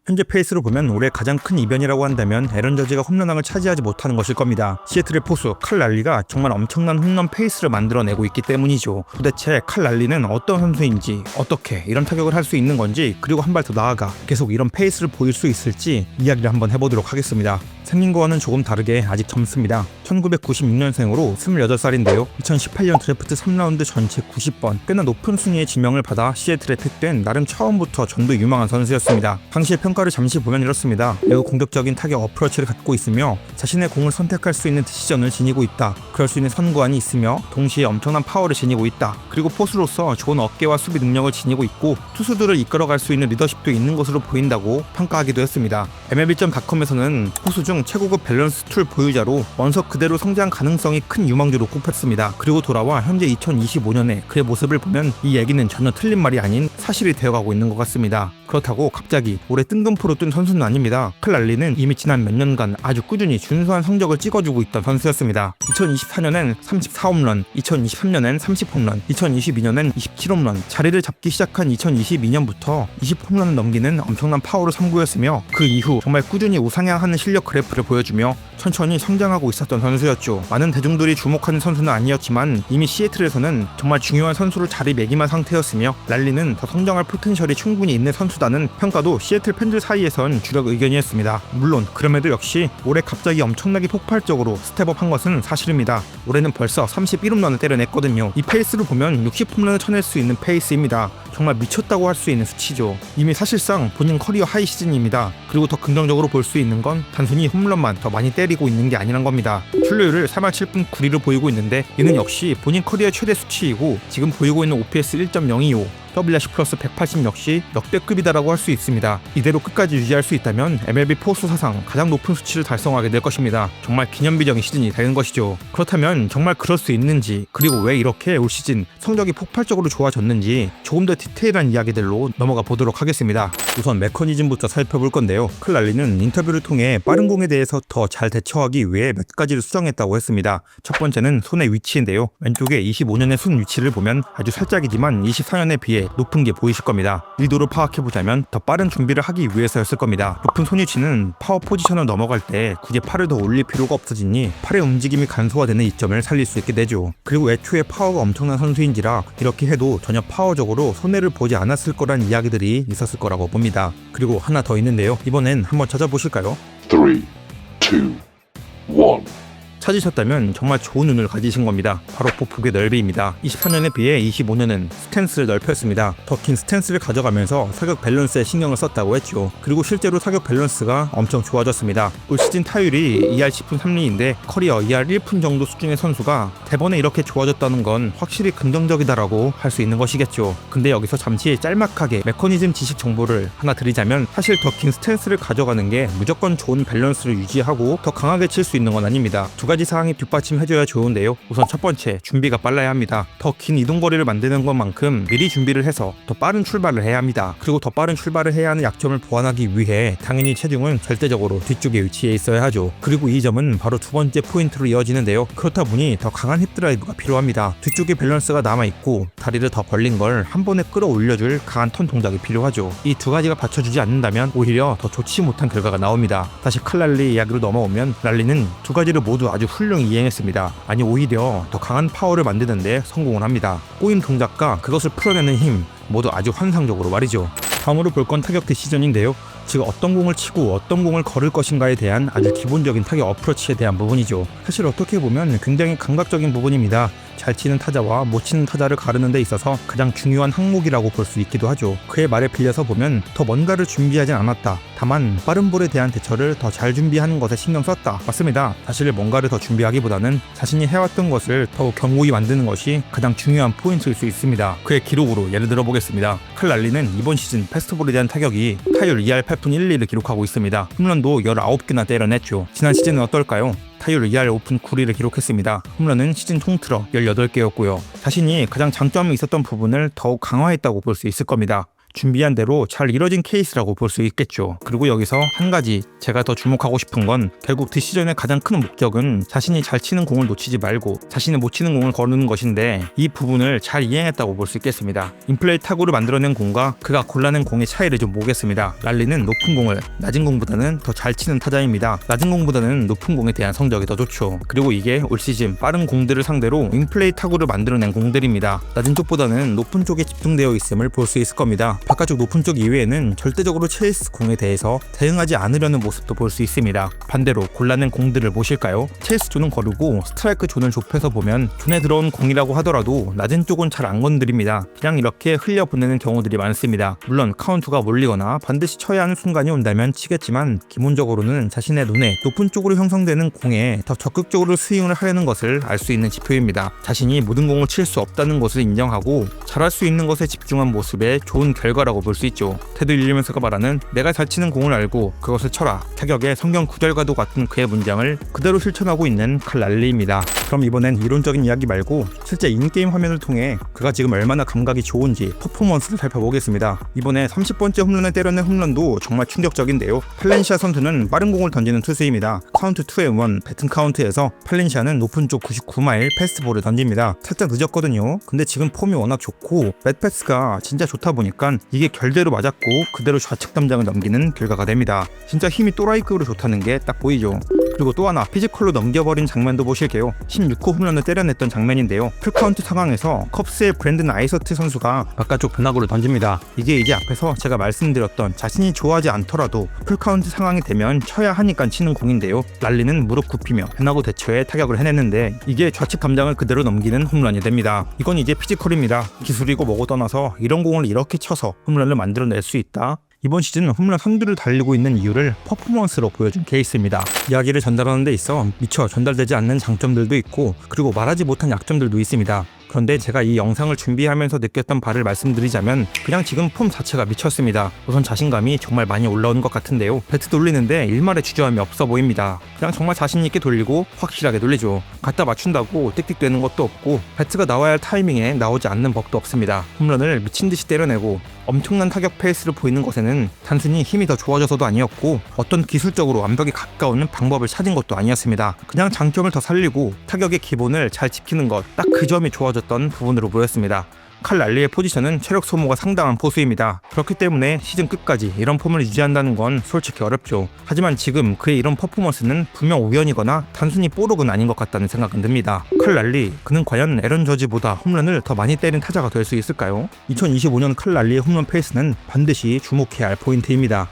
현재 페이스로 보면 올해 가장 큰 이변이라고 한다면 에런 저지가 홈런왕을 차지하지 못하는 것일 겁니다. 시애틀의 포수 칼 랄리가 정말 엄청난 홈런 페이스를 만들어내고 있기 때문이죠. 도대체 칼 랄리는 어떤 선수인지, 어떻게 이런 타격을 할 수 있는 건지, 그리고 한 발 더 나아가 계속 이런 페이스를 보일 수 있을지 이야기를 한번 해보도록 하겠습니다. 생긴 거와는 조금 다르게 아직 젊습니다. 1996년생으로 28살인데요. 2018년 드래프트 3라운드 전체 90번, 꽤나 높은 순위의 지명을 받아 시애틀에 택된 나름 처음부터 전도 유망한 선수였습니다. 당시의 평가를 잠시 보면 이렇습니다. 매우 공격적인 타격 어프로치를 갖고 있으며 자신의 공을 선택할 수 있는 디시전을 지니고 있다. 그럴 수 있는 선구안이 있으며 동시에 엄청난 파워를 지니고 있다. 그리고 포수로서 좋은 어깨와 수비 능력을 지니고 있고 투수들을 이끌어갈 수 있는 리더십도 있는 것으로 보인다고 평가하기도 했습니다. MLB.com에서는 포수 중 최고급 밸런스 툴 보유자로 원석 그대로 성장 가능성이 큰 유망주로 꼽혔습니다. 그리고 돌아와 현재 2025년에 그의 모습을 보면 이 얘기는 전혀 틀린 말이 아닌 사실이 되어가고 있는 것 같습니다. 그렇다고 갑자기 올해 뜬금포로 뜬 선수는 아닙니다. 칼 랄리는 이미 지난 몇 년간 아주 꾸준히 준수한 성적을 찍어주고 있던 선수였습니다. 2024년엔 34홈런, 2023년엔 30홈런, 2022년엔 27홈런, 자리를 잡기 시작한 2022년부터 20홈런을 넘기는 엄청난 파워를 선보였으며 그 이후 정말 꾸준히 우상향하는 실력 그래프를 보여주며 천천히 성장하고 있었던 선수였죠. 많은 대중들이 주목하는 선수는 아니었지만 이미 시애틀에서는 정말 중요한 선수로 자리매김한 상태였으며 랄리는 더 성장할 포텐셜이 충분히 있는 선수다는 평가도 시애틀 팬들 사이에선 주력 의견이었습니다. 물론 그럼에도 역시 올해 갑자기 엄청나게 폭발적으로 스텝업한 것은 사실입니다. 올해는 벌써 31홈런을 때려냈거든요. 이 페이스를 보면 60홈런을 쳐낼 수 있는 페이스입니다. 정말 미쳤다고 할 수 있는 수치죠. 이미 사실상 본인 커리어 하이 시즌입니다. 그리고 더 긍정적으로 볼 수 있는 건 단순히 홈런만 더 많이 때리고 있는 게 아니란 겁니다. 출루율을 3할 7분 9리를 보이고 있는데 이는 역시 본인 커리어 최대 수치이고 지금 보이고 있는 OPS 1.025 WRC 플러스 180 역시 역대급이다라고 할 수 있습니다. 이대로 끝까지 유지할 수 있다면 MLB 포수 사상 가장 높은 수치를 달성하게 될 것입니다. 정말 기념비적인 시즌이 되는 것이죠. 그렇다면 정말 그럴 수 있는지, 그리고 왜 이렇게 올 시즌 성적이 폭발적으로 좋아졌는지 조금 더 디테일한 이야기들로 넘어가 보도록 하겠습니다. 우선 메커니즘부터 살펴볼 건데요. 칼 랄리는 인터뷰를 통해 빠른 공에 대해서 더 잘 대처하기 위해 몇 가지를 수정했다고 했습니다. 첫 번째는 손의 위치인데요. 왼쪽에 25년의 손 위치를 보면 아주 살짝이지만 24년에 비해 높은 게 보이실 겁니다. 의도를 파악해보자면 더 빠른 준비를 하기 위해서였을 겁니다. 높은 손 위치는 파워 포지션을 넘어갈 때 굳이 팔을 더 올릴 필요가 없어지니 팔의 움직임이 간소화되는 이점을 살릴 수 있게 되죠. 그리고 애초에 파워가 엄청난 선수인지라 이렇게 해도 전혀 파워적으로 손해를 보지 않았을 거란 이야기들이 있었을 거라고 봅니다. 그리고 하나 더 있는데요. 이번엔 한번 찾아보실까요? 3, 2, 1. 찾으셨다면 정말 좋은 눈을 가지신 겁니다. 바로 보폭의 넓이입니다. 24년에 비해 25년은 스탠스를 넓혔습니다. 더 긴 스탠스를 가져가면서 사격 밸런스에 신경을 썼다고 했죠. 그리고 실제로 사격 밸런스가 엄청 좋아졌습니다. 올 시즌 타율이 2할 10푼 3리인데 커리어 2할 1푼 정도 수준의 선수가 대번에 이렇게 좋아졌다는 건 확실히 긍정적이다라고 할 수 있는 것이겠죠. 근데 여기서 잠시 짤막하게 메커니즘 지식 정보를 하나 드리자면 사실 더 긴 스탠스를 가져가는 게 무조건 좋은 밸런스를 유지하고 더 강하게 칠 수 있는 건 아닙니다. 두 가지 사항이 뒷받침해줘야 좋은데요. 우선 첫 번째, 준비가 빨라야 합니다. 더 긴 이동거리를 만드는 것만큼 미리 준비를 해서 더 빠른 출발을 해야 합니다. 그리고 더 빠른 출발을 해야 하는 약점을 보완하기 위해 당연히 체중은 절대적으로 뒤쪽에 위치해 있어야 하죠. 그리고 이 점은 바로 두 번째 포인트로 이어지는데요. 그렇다 보니 더 강한 힙 드라이브가 필요합니다. 뒤쪽에 밸런스가 남아있고 다리를 더 벌린 걸 한 번에 끌어올려줄 강한 턴 동작이 필요하죠. 이 두 가지가 받쳐주지 않는다면 오히려 더 좋지 못한 결과가 나옵니다. 다시 칼 랄리 이야기로 넘어오면 랄리는 두 가지를 모두 아주 훌륭히 이행했습니다. 아니 오히려 더 강한 파워를 만드는데 성공을 합니다. 꼬임 동작과 그것을 풀어내는 힘 모두 아주 환상적으로 말이죠. 다음으로 볼 건 타격 디시전인데요. 즉 어떤 공을 치고 어떤 공을 걸을 것인가에 대한 아주 기본적인 타격 어프로치에 대한 부분이죠. 사실 어떻게 보면 굉장히 감각적인 부분입니다. 잘 치는 타자와 못 치는 타자를 가르는 데 있어서 가장 중요한 항목이라고 볼 수 있기도 하죠. 그의 말에 빌려서 보면 더 뭔가를 준비하진 않았다. 다만 빠른 볼에 대한 대처를 더 잘 준비하는 것에 신경 썼다. 맞습니다. 사실 뭔가를 더 준비하기보다는 자신이 해왔던 것을 더욱 견고히 만드는 것이 가장 중요한 포인트일 수 있습니다. 그의 기록으로 예를 들어보겠습니다. 칼 랄리는 이번 시즌 패스트볼에 대한 타격이 타율 2할 8푼 1리를 기록하고 있습니다. 홈런도 19개나 때려냈죠. 지난 시즌은 어떨까요? 타율 2할 5푼 9리를 기록했습니다. 홈런은 시즌 통틀어 18개였고요. 자신이 가장 장점이 있었던 부분을 더욱 강화했다고 볼 수 있을 겁니다. 준비한 대로 잘 이뤄진 케이스라고 볼 수 있겠죠. 그리고 여기서 한 가지 제가 더 주목하고 싶은 건 결국 디시전의 가장 큰 목적은 자신이 잘 치는 공을 놓치지 말고 자신이 못 치는 공을 거르는 것인데 이 부분을 잘 이행했다고 볼 수 있겠습니다. 인플레이 타구를 만들어낸 공과 그가 골라낸 공의 차이를 좀 보겠습니다. 랄리는 높은 공을 낮은 공보다는 더 잘 치는 타자입니다. 낮은 공보다는 높은 공에 대한 성적이 더 좋죠. 그리고 이게 올 시즌 빠른 공들을 상대로 인플레이 타구를 만들어낸 공들입니다. 낮은 쪽보다는 높은 쪽에 집중되어 있음을 볼 수 있을 겁니다. 바깥쪽 높은 쪽 이외에는 절대적으로 체이스 공에 대해서 대응하지 않으려는 모습도 볼 수 있습니다. 반대로 골라낸 공들을 보실까요? 체이스 존은 거르고 스트라이크 존을 좁혀서 보면 존에 들어온 공이라고 하더라도 낮은 쪽은 잘 안 건드립니다. 그냥 이렇게 흘려보내는 경우들이 많습니다. 물론 카운트가 몰리거나 반드시 쳐야 하는 순간이 온다면 치겠지만 기본적으로는 자신의 눈에 높은 쪽으로 형성되는 공에 더 적극적으로 스윙을 하려는 것을 알 수 있는 지표입니다. 자신이 모든 공을 칠 수 없다는 것을 인정하고 잘할 수 있는 것에 집중한 모습의 좋은 결과라고 볼 수 있죠. 테드 윌리엄스가 말하는 내가 잘 치는 공을 알고 그것을 쳐라. 타격의 성경 구절과도 같은 그의 문장을 그대로 실천하고 있는 칼 랄리입니다. 그럼 이번엔 이론적인 이야기 말고 실제 인게임 화면을 통해 그가 지금 얼마나 감각이 좋은지 퍼포먼스를 살펴보겠습니다. 이번에 30번째 홈런을 때려낸 홈런도 정말 충격적인데요. 팔렌시아 선수는 빠른 공을 던지는 투수입니다. 카운트 2앤 1 배튼 카운트에서 팔렌시아는 높은 쪽 99마일 패스트볼을 던집니다. 살짝 늦었거든요. 근데 지금 폼이 워낙 좋고 맷패스가 진짜 좋다 보니까 이게 결대로 맞았고 그대로 좌측 담장을 넘기는 결과가 됩니다. 진짜 힘이 또라이급으로 좋다는 게 딱 보이죠. 그리고 또 하나 피지컬로 넘겨버린 장면도 보실게요. 16호 홈런을 때려냈던 장면인데요. 풀카운트 상황에서 컵스의 브랜든 아이서트 선수가 바깥쪽 변화구를 던집니다. 이게 이제 앞에서 제가 말씀드렸던 자신이 좋아하지 않더라도 풀카운트 상황이 되면 쳐야 하니까 치는 공인데요. 랄리는 무릎 굽히며 변화구 대처에 타격을 해냈는데 이게 좌측 담장을 그대로 넘기는 홈런이 됩니다. 이건 이제 피지컬입니다. 기술이고 뭐고 떠나서 이런 공을 이렇게 쳐서 홈런을 만들어낼 수 있다. 이번 시즌 홈런 선두를 달리고 있는 이유를 퍼포먼스로 보여준 케이스입니다. 이야기를 전달하는 데 있어 미처 전달되지 않는 장점들도 있고 그리고 말하지 못한 약점들도 있습니다. 그런데 제가 이 영상을 준비하면서 느꼈던 바를 말씀드리자면 그냥 지금 폼 자체가 미쳤습니다. 우선 자신감이 정말 많이 올라오는 것 같은데요. 배트 돌리는데 일말의 주저함이 없어 보입니다. 그냥 정말 자신있게 돌리고 확실하게 돌리죠. 갖다 맞춘다고 띡띡대는 것도 없고 배트가 나와야 할 타이밍에 나오지 않는 법도 없습니다. 홈런을 미친듯이 때려내고 엄청난 타격 페이스를 보이는 것에는 단순히 힘이 더 좋아져서도 아니었고 어떤 기술적으로 완벽에 가까운 방법을 찾은 것도 아니었습니다. 그냥 장점을 더 살리고 타격의 기본을 잘 지키는 것, 딱 그 점이 좋아졌던 부분으로 보였습니다. 칼 랄리의 포지션은 체력 소모가 상당한 포수입니다. 그렇기 때문에 시즌 끝까지 이런 폼을 유지한다는 건 솔직히 어렵죠. 하지만 지금 그의 이런 퍼포먼스는 분명 우연이거나 단순히 뽀록은 아닌 것 같다는 생각은 듭니다. 칼 랄리, 그는 과연 에런 저지보다 홈런을 더 많이 때린 타자가 될 수 있을까요? 2025년 칼 랄리의 홈런 페이스는 반드시 주목해야 할 포인트입니다.